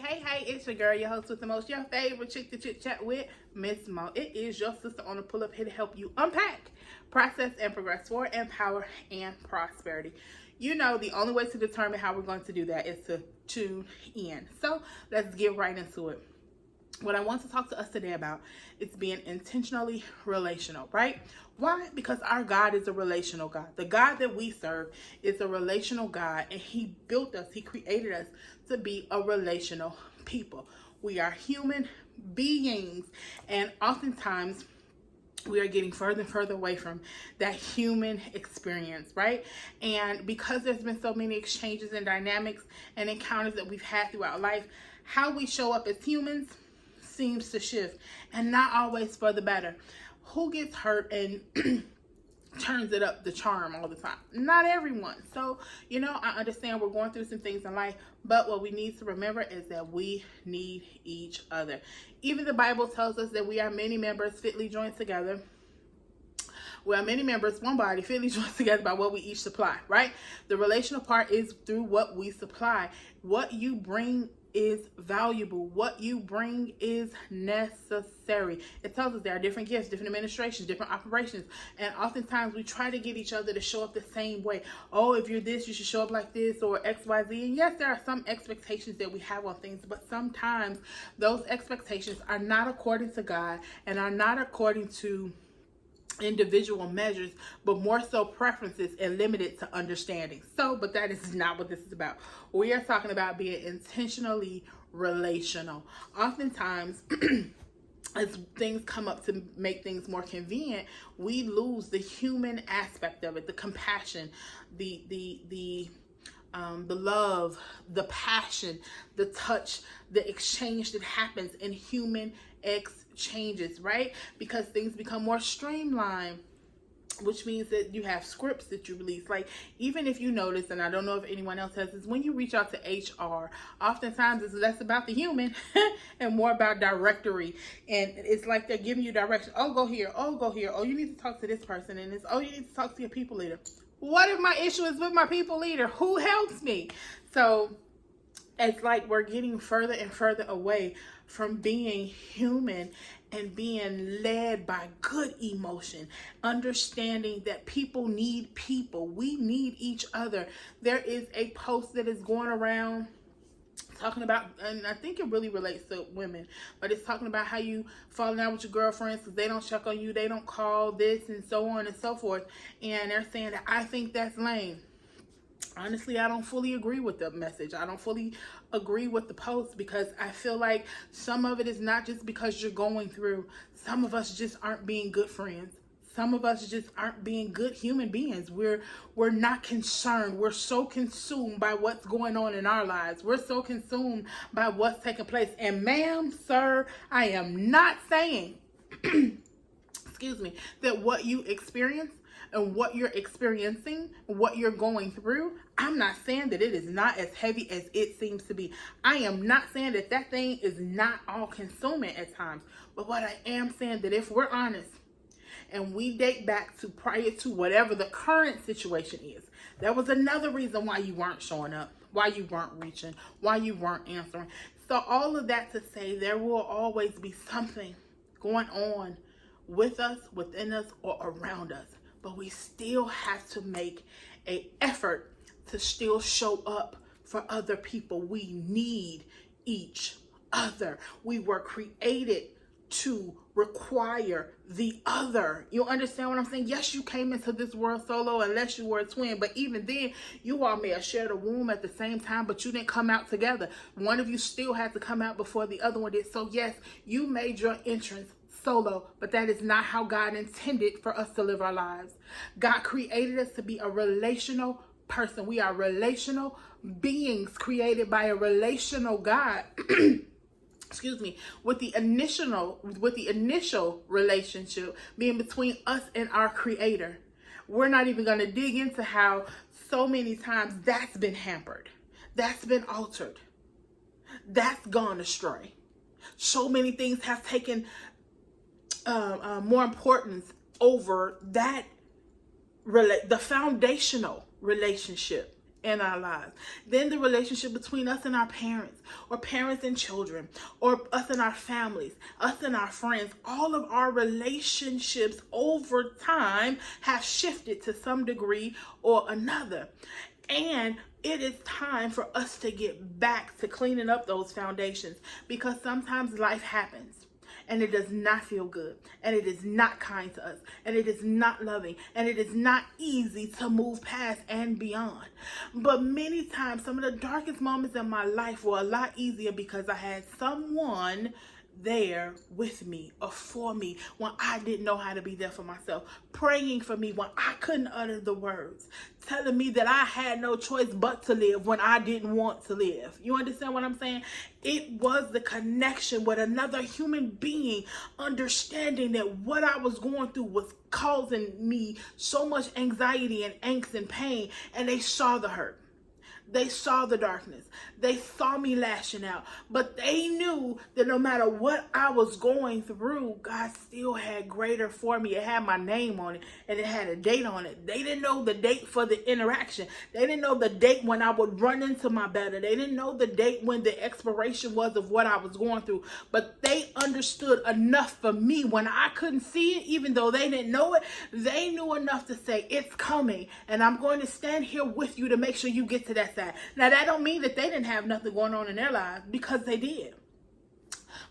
Hey, it's your girl, your host with the most, your favorite chick to chit chat with, Miss Mo. It is your sister on the pull up here to help you unpack, process, and progress forward in power and prosperity. You know, the only way to determine how we're going to do that is to tune in. So let's get right into it. What I want to talk to us today about is being intentionally relational, right? Why? Because our God is a relational God. The God that we serve is a relational God, and He built us, He created us to be a relational people. We are human beings, and oftentimes we are getting further and further away from that human experience, right? And because there's been so many exchanges and dynamics and encounters that we've had throughout life, how we show up as humans seems to shift, and not always for the better. Who gets hurt and turns it up the charm all the time? Not everyone. So, I understand we're going through some things in life, but what we need to remember is that we need each other. Even the Bible tells us that we are many members fitly joined together. We are many members, one body, fitly joined together by what we each supply, right? The relational part is through what we supply. What you bring is valuable. What you bring is necessary. It tells us there are different gifts, different administrations, different operations, and oftentimes we try to get each other to show up the same way. Oh, if you're this, you should show up like this, or XYZ. And yes, there are some expectations that we have on things, but sometimes those expectations are not according to God and are not according to individual measures, but more so preferences and limited to understanding. But that is not what this is about. We are talking about being intentionally relational. Oftentimes, as things come up to make things more convenient, we lose the human aspect of it, the compassion, the love, the passion, the touch, the exchange that happens in human exchanges, right? Because things become more streamlined, which means that you have scripts that you release. Like, even if you notice, and I don't know if anyone else has this, when you reach out to HR, oftentimes it's less about the human and more about directory. And it's like they're giving you direction. Oh, go here. Oh, go here. Oh, you need to talk to this person. And it's, oh, you need to talk to your people leader. What if my issue is with my people leader? Who helps me? So it's like we're getting further and further away from being human and being led by good emotion, understanding that people need people. We need each other. There is a post that is going around talking about, and I think it really relates to women, but it's talking about how you falling out with your girlfriends because they don't check on you, they don't call this, and so on and so forth. And they're saying that I think that's lame. Honestly, I don't fully agree with the message. I don't fully agree with the post, because I feel like some of it is not just because you're going through. Some of us just aren't being good friends. Some of us just aren't being good human beings. We're not concerned. We're so consumed by what's going on in our lives. We're so consumed by what's taking place. And ma'am, sir, I am not saying, excuse me, that what you experience and what you're experiencing, what you're going through, I'm not saying that it is not as heavy as it seems to be. I am not saying that that thing is not all consuming at times. But what I am saying, that if we're honest and we date back to prior to whatever the current situation is, there was another reason why you weren't showing up, why you weren't reaching, why you weren't answering. So all of that to say, there will always be something going on with us, within us, or around us. But we still have to make an effort to still show up for other people. We need each other. We were created to require the other. You understand what I'm saying? Yes, you came into this world solo unless you were a twin, but even then, you all may have shared a womb at the same time, but you didn't come out together. One of you still had to come out before the other one did. So yes, you made your entrance solo, but that is not how God intended for us to live our lives. God created us to be a relational person. We are relational beings created by a relational God. Excuse me, with the initial relationship being between us and our Creator. We're not even going to dig into how so many times that's been hampered, that's been altered, that's gone astray. So many things have taken more importance over that the foundational relationship in our lives. Then the relationship between us and our parents, or parents and children, or us and our families, us and our friends. All of our relationships over time have shifted to some degree or another. And it is time for us to get back to cleaning up those foundations, because sometimes life happens. And it does not feel good. And it is not kind to us. And it is not loving. And it is not easy to move past and beyond. But many times, some of the darkest moments in my life were a lot easier because I had someone there with me or for me when I didn't know how to be there for myself, praying for me when I couldn't utter the words, telling me that I had no choice but to live when I didn't want to live. You understand what I'm saying? It was the connection with another human being, understanding that what I was going through was causing me so much anxiety and angst and pain, and they saw the hurt. They saw the darkness. They saw me lashing out. But they knew that no matter what I was going through, God still had greater for me. It had my name on it, and it had a date on it. They didn't know the date for the interaction. They didn't know the date when I would run into my better. They didn't know the date when the expiration was of what I was going through. But they understood enough for me when I couldn't see it, even though they didn't know it. They knew enough to say, it's coming, and I'm going to stand here with you to make sure you get to that side. Now, that don't mean that they didn't have nothing going on in their lives, because they did.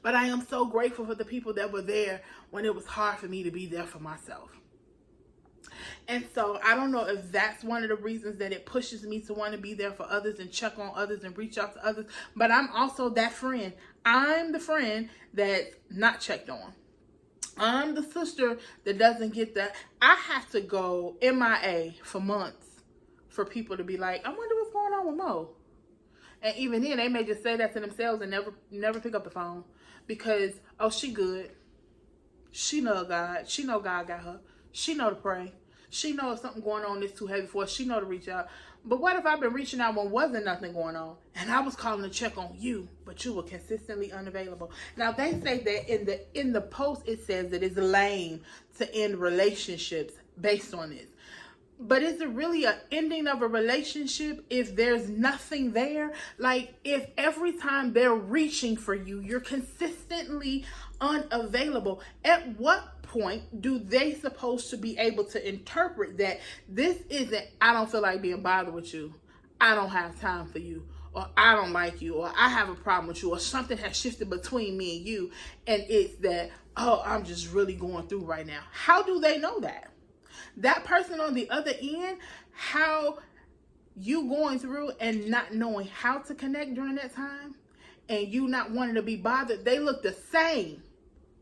But I am so grateful for the people that were there when it was hard for me to be there for myself. And so I don't know if that's one of the reasons that it pushes me to want to be there for others and check on others and reach out to others. But I'm also that friend. I'm the friend that's not checked on. I'm the sister that doesn't get that. I have to go MIA for months for people to be like, I wonder what's going on with Mo. And even then, they may just say that to themselves and never pick up the phone, because, oh, she good. She know God. She know God got her. She know to pray. She know if something going on is too heavy for her. She know to reach out. But what if I've been reaching out when wasn't nothing going on, and I was calling to check on you, but you were consistently unavailable? Now, they say that in the post, it says that it's lame to end relationships based on this. But is it really an ending of a relationship if there's nothing there? Like, if every time they're reaching for you, you're consistently unavailable, at what point do they supposed to be able to interpret that this isn't, I don't feel like being bothered with you, I don't have time for you, or I don't like you, or I have a problem with you, or something has shifted between me and you, and it's that, oh, I'm just really going through right now? How do they know that? That person on the other end, how you going through and not knowing how to connect during that time, and you not wanting to be bothered, they look the same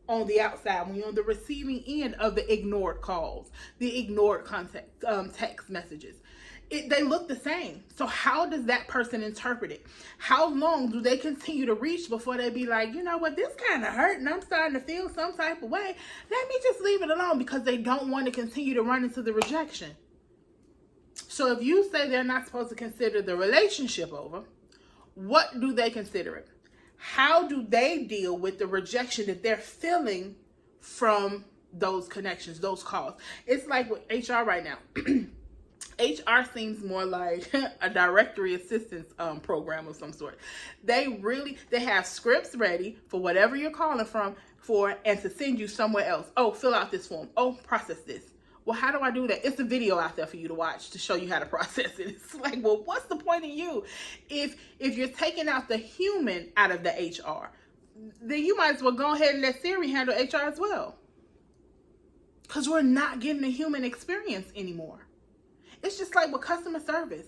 on the outside when you're on the receiving end of the ignored calls, the ignored contact, text messages. They look the same. So how does that person interpret it? How long do they continue to reach before they be like, you know what, this kind of hurt and I'm starting to feel some type of way. Let me just leave it alone, because they don't want to continue to run into the rejection. So if you say they're not supposed to consider the relationship over, what do they consider it? How do they deal with the rejection that they're feeling from those connections, those calls? It's like with HR right now. HR seems more like a directory assistance program of some sort. They have scripts ready for whatever you're calling for and to send you somewhere else. Oh, fill out this form. Oh, process this. Well, how do I do that? It's a video out there for you to watch to show you how to process it. It's like, well, what's the point of you? If you're taking out the human out of the HR, then you might as well go ahead and let Siri handle HR as well. Because we're not getting a human experience anymore. It's just like with customer service.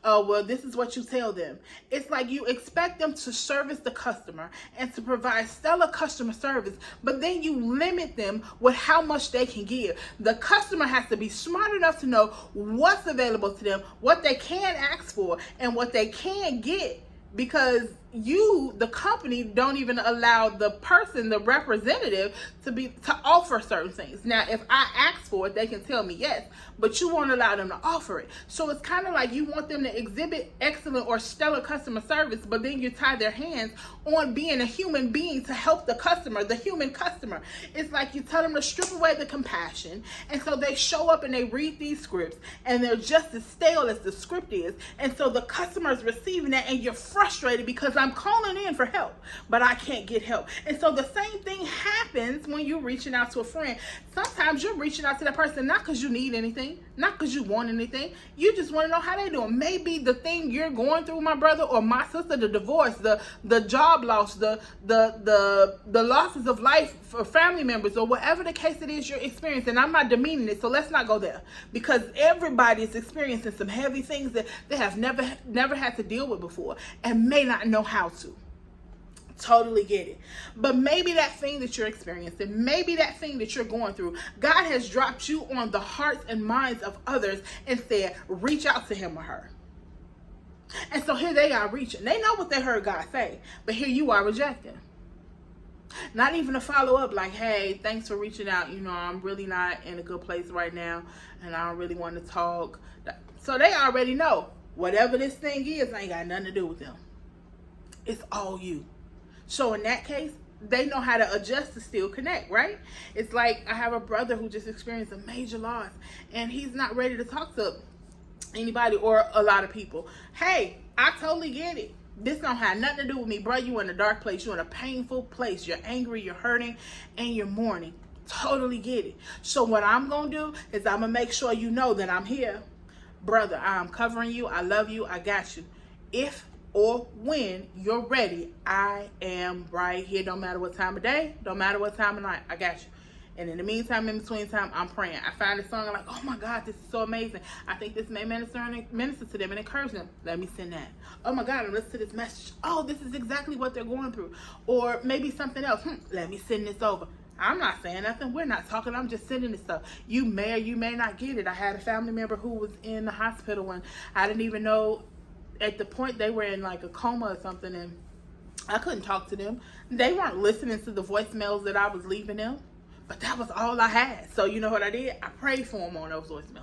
Oh, well, this is what you tell them. It's like you expect them to service the customer and to provide stellar customer service, but then you limit them with how much they can give. The customer has to be smart enough to know what's available to them, what they can ask for, and what they can get, because you, the company, don't even allow the person, the representative, to offer certain things. Now, if I ask for it, they can tell me yes, but you won't allow them to offer it. So it's kind of like you want them to exhibit excellent or stellar customer service, but then you tie their hands on being a human being to help the customer, the human customer. It's like you tell them to strip away the compassion, and so they show up and they read these scripts, and they're just as stale as the script is, and so the customer is receiving that, and you're frustrated because I'm calling in for help, but I can't get help. And so the same thing happens when you're reaching out to a friend. Sometimes you're reaching out to that person not because you need anything, not because you want anything. You just want to know how they doing. Maybe the thing you're going through, my brother or my sister, the divorce, the job loss, the losses of life for family members, or whatever the case it is you're experiencing. I'm not demeaning it, so let's not go there, because everybody is experiencing some heavy things that they have never had to deal with before and may not know how to. Totally get it. But maybe that thing that you're experiencing, maybe that thing that you're going through, God has dropped you on the hearts and minds of others and said, reach out to him or her. And so here they are reaching. They know what they heard God say, but here you are rejecting. Not even a follow-up like, hey, thanks for reaching out. You know, I'm really not in a good place right now, and I don't really want to talk. So they already know whatever this thing is ain't got nothing to do with them. It's all you. So in that case, they know how to adjust to still connect, right? It's like I have a brother who just experienced a major loss, and he's not ready to talk to anybody or a lot of people. Hey, I totally get it. This don't have nothing to do with me, bro. You in a dark place. You're in a painful place. You're angry, you're hurting, and you're mourning. Totally get it. So what I'm going to do is I'm going to make sure you know that I'm here. Brother, I'm covering you. I love you. I got you. If or when you're ready, I am right here. Don't matter what time of day, don't matter what time of night, I got you. And in the meantime, in between time, I'm praying. I find a song, I'm like, oh my God, this is so amazing. I think this may minister to them and encourage them. Let me send that. Oh my God, listen to this message. Oh, this is exactly what they're going through. Or maybe something else. Let me send this over. I'm not saying nothing. We're not talking. I'm just sending this stuff. You may or you may not get it. I had a family member who was in the hospital, and I didn't even know at the point they were in like a coma or something, and I couldn't talk to them. They weren't listening to the voicemails that I was leaving them, but that was all I had. So you know what I did? I prayed for them on those voicemails.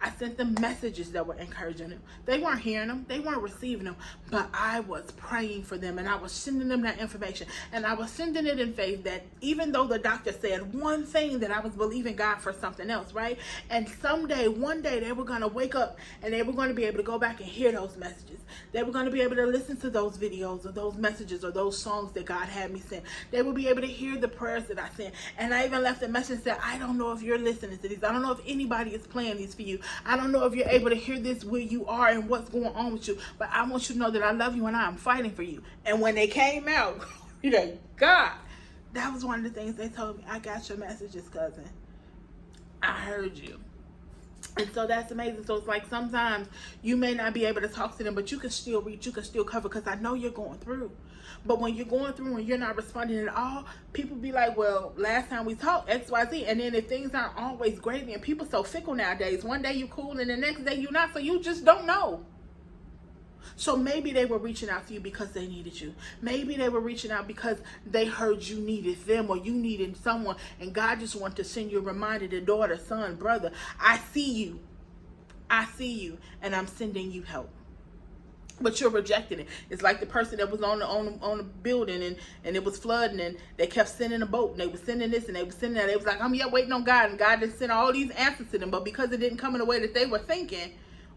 I sent them messages that were encouraging them. They weren't hearing them. They weren't receiving them. But I was praying for them, and I was sending them that information. And I was sending it in faith that even though the doctor said one thing, that I was believing God for something else, right? And someday, one day, they were going to wake up, and they were going to be able to go back and hear those messages. They were going to be able to listen to those videos or those messages or those songs that God had me send. They would be able to hear the prayers that I sent. And I even left a message that said, I don't know if you're listening to these. I don't know if anybody is playing these for you. I don't know if you're able to hear this where you are and what's going on with you, but I want you to know that I love you and I'm fighting for you. And when they came out, you know, God, that was one of the things they told me. I got your messages, cousin. I heard you. And so that's amazing. So it's like sometimes you may not be able to talk to them, but you can still reach, you can still cover, because I know you're going through. But when you're going through and you're not responding at all, people be like, well, last time we talked, XYZ. And then if things aren't always gravy, and people so fickle nowadays, one day you're cool and the next day you're not, so you just don't know. So maybe they were reaching out to you because they needed you. Maybe they were reaching out because they heard you needed them or you needed someone, and God just wanted to send you a reminder to daughter, son, brother, I see you. I see you, and I'm sending you help. But you're rejecting it. It's like the person that was on the building and it was flooding, and they kept sending a boat, and they were sending this and they were sending that. They was like, I'm yet waiting on God, and God just sent all these answers to them. But because it didn't come in the way that they were thinking,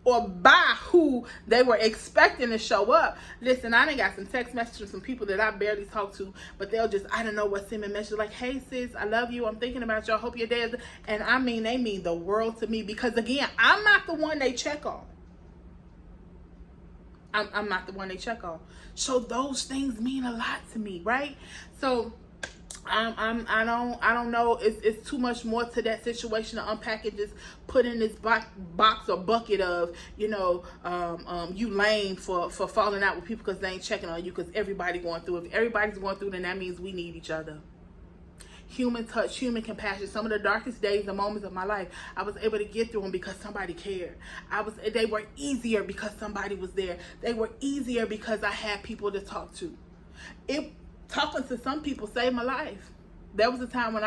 or by who they were expecting to show up. Listen, I done got some text messages from some people that I barely talk to, but they'll just, I don't know what, send me a message like, hey sis, I love you, I'm thinking about you, I hope your day is, and I mean, they mean the world to me, because again, I'm not the one they check on. I'm not the one they check on. So those things mean a lot to me, right? So I don't know. It's too much more to that situation to unpack and just put in this box or bucket of, you know, you lame for falling out with people because they ain't checking on you, because everybody going through. If everybody's going through, then that means we need each other. human touch, human compassion. Some of the darkest days and moments of my life, I was able to get through them because somebody cared. They were easier because somebody was there. They were easier because I had people to talk to. Talking to some people saved my life. There was a time when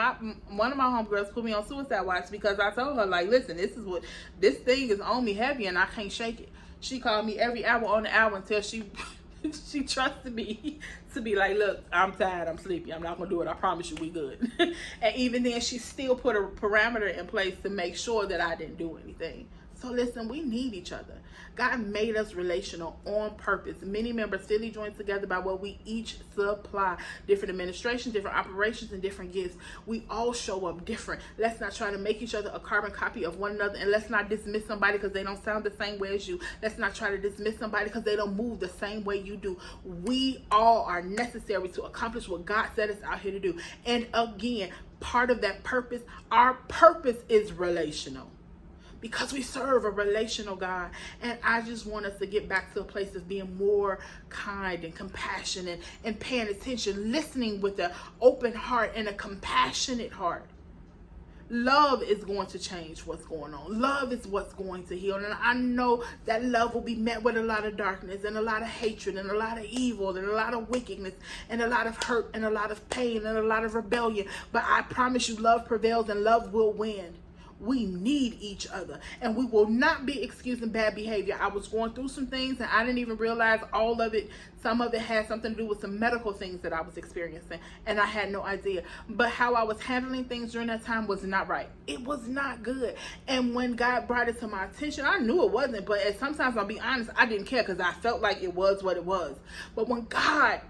one of my homegirls put me on suicide watch because I told her, like, listen, this thing is on me heavy and I can't shake it. She called me every hour on the hour until she trusted me to be like, look, I'm tired, I'm sleepy, I'm not gonna do it, I promise you we good. And even then she still put a parameter in place to make sure that I didn't do anything. So listen, we need each other. God made us relational on purpose. Many members fitly joined together by what we each supply. Different administrations, different operations, and different gifts. We all show up different. Let's not try to make each other a carbon copy of one another, and let's not dismiss somebody because they don't sound the same way as you. Let's not try to dismiss somebody because they don't move the same way you do. We all are necessary to accomplish what God set us out here to do. And again, part of that purpose, our purpose is relational. Because we serve a relational God. And I just want us to get back to a place of being more kind and compassionate and paying attention, listening with an open heart and a compassionate heart. Love is going to change what's going on. Love is what's going to heal. And I know that love will be met with a lot of darkness and a lot of hatred and a lot of evil and a lot of wickedness and a lot of hurt and a lot of pain and a lot of rebellion. But I promise you, love prevails and love will win. We need each other, and we will not be excusing bad behavior. I was going through some things and I didn't even realize all of it. Some of it had something to do with some medical things that I was experiencing, and I had no idea. But how I was handling things during that time was not right. It was not good. And when God brought it to my attention, I knew it wasn't, but sometimes I'll be honest, I didn't care because I felt like it was what it was. But when God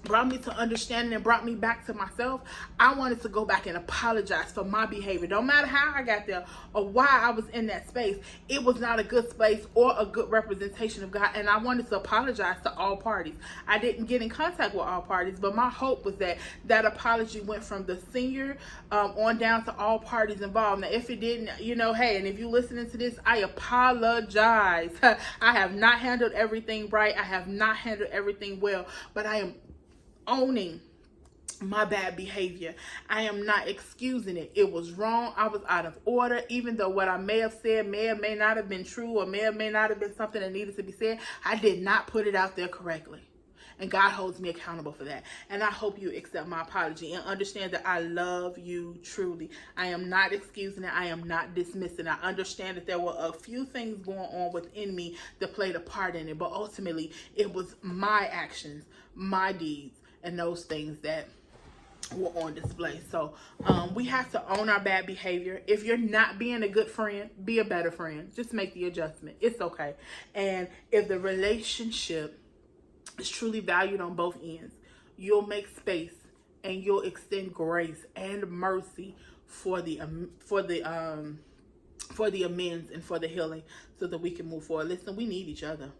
brought me to understanding and brought me back to myself, I wanted to go back and apologize for my behavior. Don't matter how I got there or why I was in that space. It was not a good space or a good representation of God. And I wanted to apologize to all parties. I didn't get in contact with all parties, but my hope was that that apology went from the senior on down to all parties involved. Now, if it didn't, hey, and if you're listening to this, I apologize. I have not handled everything right. I have not handled everything well, but I am owning my bad behavior. I am not excusing it. It was wrong. I was out of order. Even though what I may have said may or may not have been true or may or may not have been something that needed to be said, I did not put it out there correctly. And God holds me accountable for that. And I hope you accept my apology and understand that I love you truly. I am not excusing it. I am not dismissing it. I understand that there were a few things going on within me that played a part in it. But ultimately, it was my actions, my deeds, and those things that were on display. So we have to own our bad behavior. If you're not being a good friend, be a better friend. Just make the adjustment. It's okay. And if the relationship is truly valued on both ends, you'll make space and you'll extend grace and mercy for the amends and for the healing so that we can move forward. Listen, we need each other.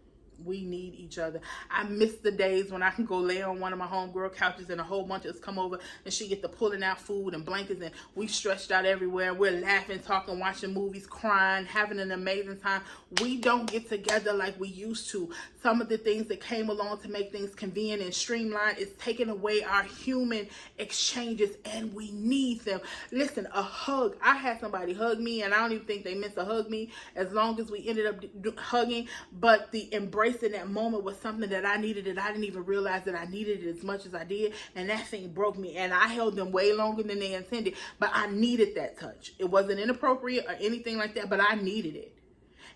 We need each other. I miss the days when I can go lay on one of my homegirl couches and a whole bunch of us come over and she get to pulling out food and blankets and we stretched out everywhere. We're laughing, talking, watching movies, crying, having an amazing time. We don't get together like we used to. Some of the things that came along to make things convenient and streamlined is taking away our human exchanges, and we need them. Listen, a hug. I had somebody hug me and I don't even think they meant to hug me as long as we ended up hugging, but the embrace in that moment was something that I needed, and I didn't even realize that I needed it as much as I did, and that thing broke me, and I held them way longer than they intended, but I needed that touch. It wasn't inappropriate or anything like that, but I needed it.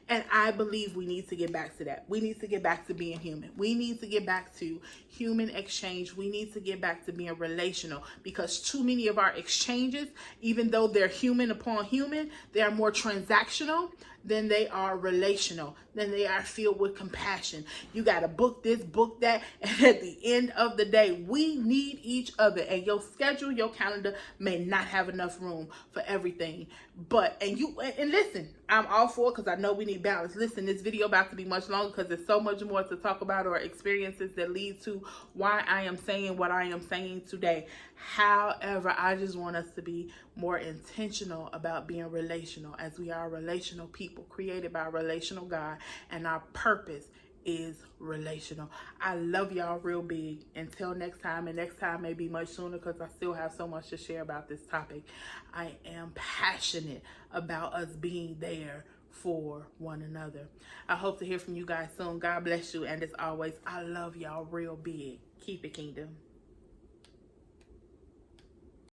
And I believe we need to get back to that. We need to get back to being human. We need to get back to human exchange. We need to get back to being relational, because too many of our exchanges, even though they're human upon human, they are more transactional than they are relational, than they are filled with compassion. You got to book this, book that. And at the end of the day, we need each other. And your schedule, your calendar may not have enough room for everything. And listen, I'm all for it because I know we need balance. Listen, this video about to be much longer because there's so much more to talk about, or experiences that lead to why I am saying what I am saying today. However, I just want us to be more intentional about being relational, as we are relational people created by a relational God, and our purpose is relational. I love y'all real big. Until next time, and next time may be much sooner because I still have so much to share about this topic. I am passionate about us being there for one another. I hope to hear from you guys soon. God bless you. And as always, I love y'all real big. Keep it, kingdom.